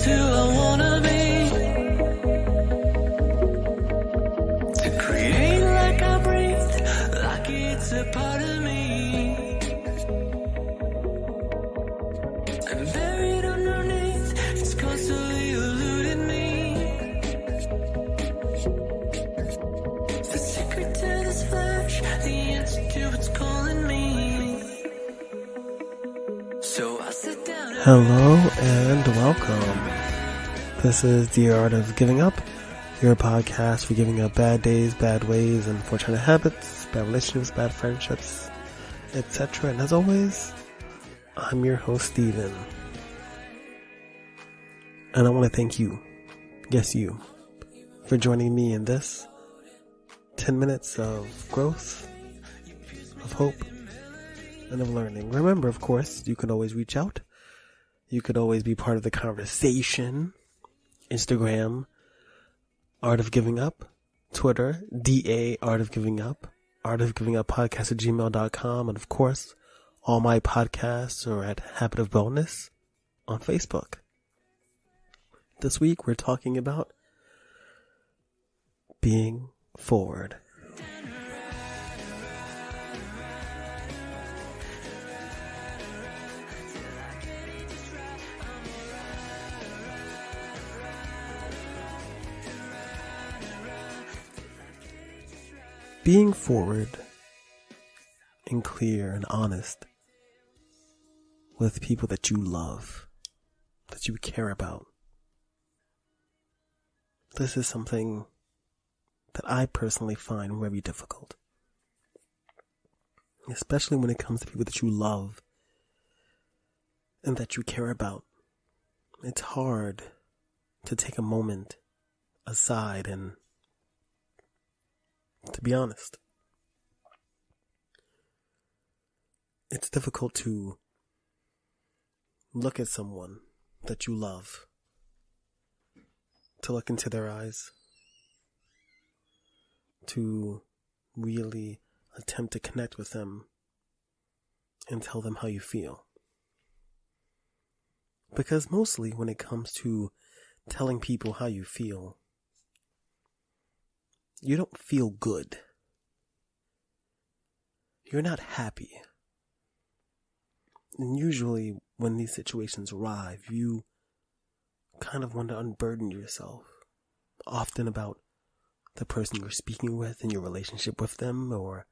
is who I wanna be. To create like I breathe, like it's a part of me. And buried underneath, it's constantly eluding me. The secret to this flash, the answer to what's calling me. So I sit down. Hello and welcome. This is The Art of Giving Up, your podcast for giving up bad days, bad ways, unfortunate habits, bad relationships, bad friendships, etc. And as always, I'm your host, Steven. And I want to thank you, yes you, for joining me in this 10 minutes of growth, of hope, and of learning. Remember, of course, you can always reach out. You could always be part of the conversation. Instagram, Art of Giving Up. Twitter, DA, Art of Giving Up. Art of Giving Up podcast at gmail.com. And of course, all my podcasts are at Habit of Wellness on Facebook. This week, we're talking about being forward. Being forward and clear and honest with people that you love, that you care about. This is something that I personally find very difficult. Especially when it comes to people that you love and that you care about. It's hard to take a moment aside and to be honest. It's difficult to look at someone that you love, to look into their eyes, to really attempt to connect with them and tell them how you feel. Because mostly when it comes to telling people how you feel, you don't feel good. You're not happy. And usually when these situations arrive, you kind of want to unburden yourself. Often about the person you're speaking with and your relationship with them, or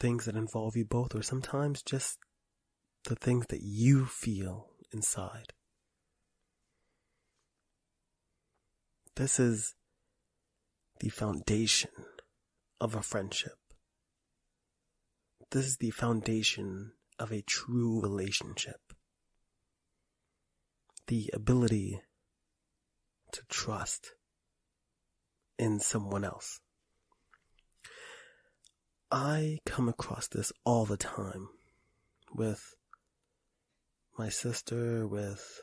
things that involve you both, or sometimes just the things that you feel inside. This is the foundation of a friendship. This is the foundation of a true relationship. The ability to trust in someone else. I come across this all the time with my sister, with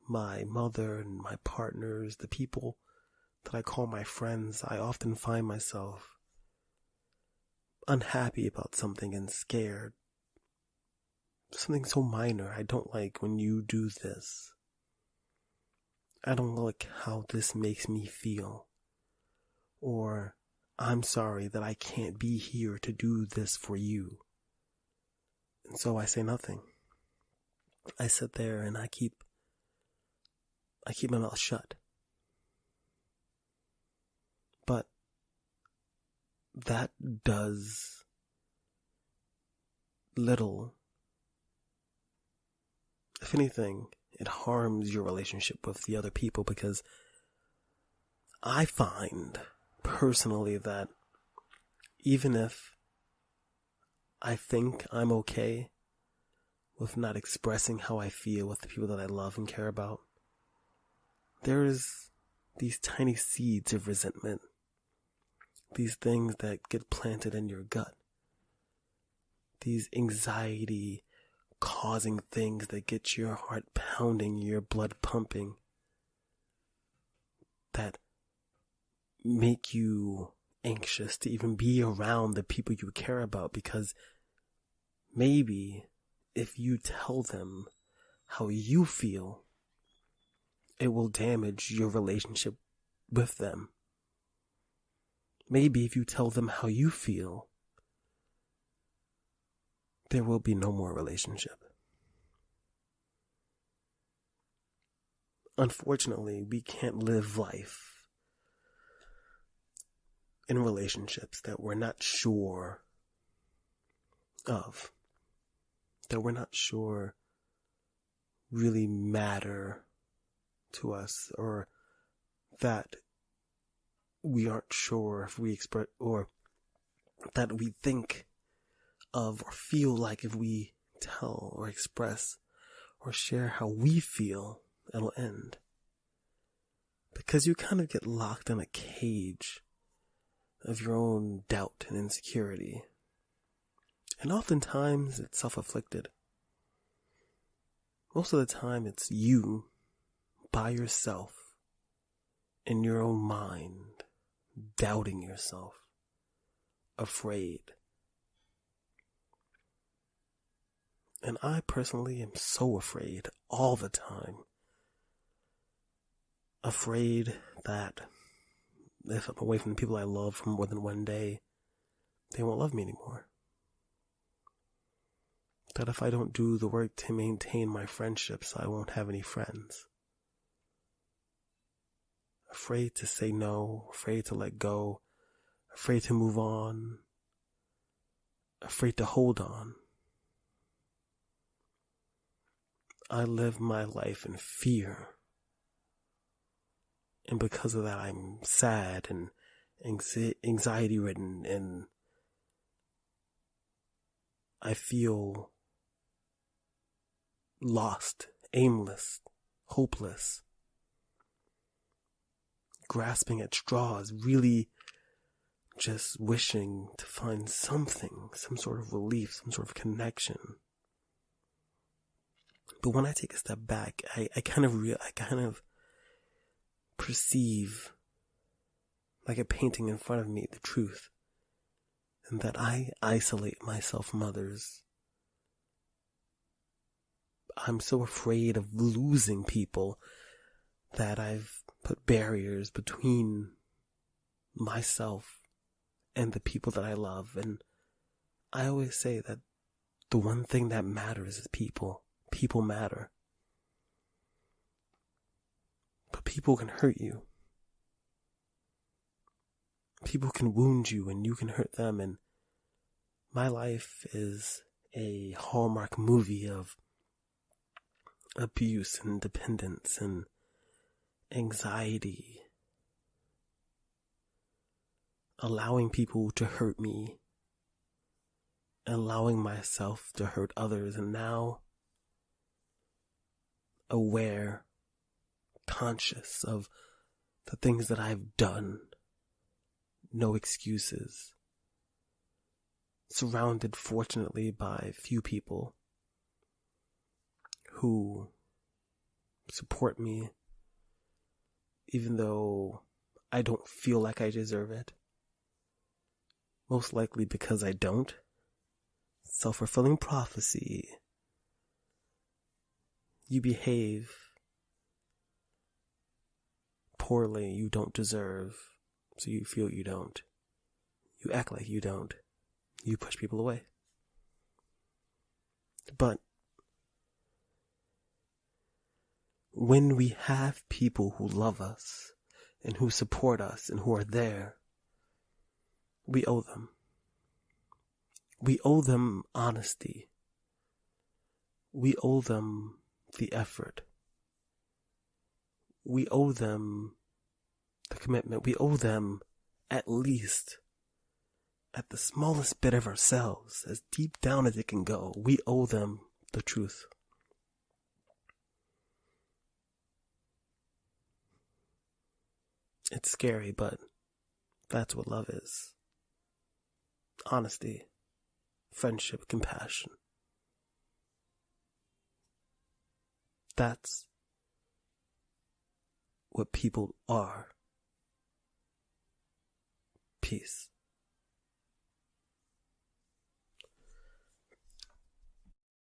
my mother and my partners, the people that I call my friends. I often find myself unhappy about something and scared. Something so minor. I don't like when you do this. I don't like how this makes me feel. Or, I'm sorry that I can't be here to do this for you. And so I say nothing. I sit there and I keep my mouth shut. But that does little. If anything, it harms your relationship with the other people, because I find personally that even if I think I'm okay with not expressing how I feel with the people that I love and care about, there's these tiny seeds of resentment. These things that get planted in your gut. These anxiety causing things that get your heart pounding, your blood pumping, that make you anxious to even be around the people you care about, because maybe if you tell them how you feel, it will damage your relationship with them. Maybe if you tell them how you feel, there will be no more relationship. Unfortunately, we can't live life in relationships that we're not sure of, that we're not sure really matter to us, or that we aren't sure if we express, or that we think of or feel like if we tell or express or share how we feel, it'll end. Because you kind of get locked in a cage of your own doubt and insecurity. And oftentimes it's self-afflicted. Most of the time it's you, by yourself, in your own mind, doubting yourself, afraid. And I personally am so afraid all the time. Afraid that if I'm away from the people I love for more than one day, they won't love me anymore. That if I don't do the work to maintain my friendships, I won't have any friends. Afraid to say no, afraid to let go, afraid to move on, afraid to hold on. I live my life in fear. And because of that, I'm sad and anxiety-ridden, and I feel lost, aimless, hopeless, grasping at straws, really just wishing to find something, some sort of relief, some sort of connection. But when I take a step back, I kind of perceive, like a painting in front of me, the truth, and that I isolate myself from others. I'm so afraid of losing people that I've put barriers between myself and the people that I love. And I always say that the one thing that matters is people. People matter. But people can hurt you. People can wound you and you can hurt them. And my life is a Hallmark movie of abuse and dependence and anxiety. Allowing people to hurt me. Allowing myself to hurt others. And now aware, conscious of the things that I've done. No excuses. Surrounded, fortunately, by few people who support me, even though I don't feel like I deserve it. Most likely because I don't. Self-fulfilling prophecy. You behave poorly, you don't deserve, so you feel you don't. You act like you don't. You push people away. But when we have people who love us and who support us and who are there, we owe them. We owe them honesty. We owe them the effort. We owe them the commitment. We owe them at least, at the smallest bit of ourselves, as deep down as it can go, we owe them the truth. It's scary, but that's what love is. Honesty, friendship, compassion. That's what people are. Peace.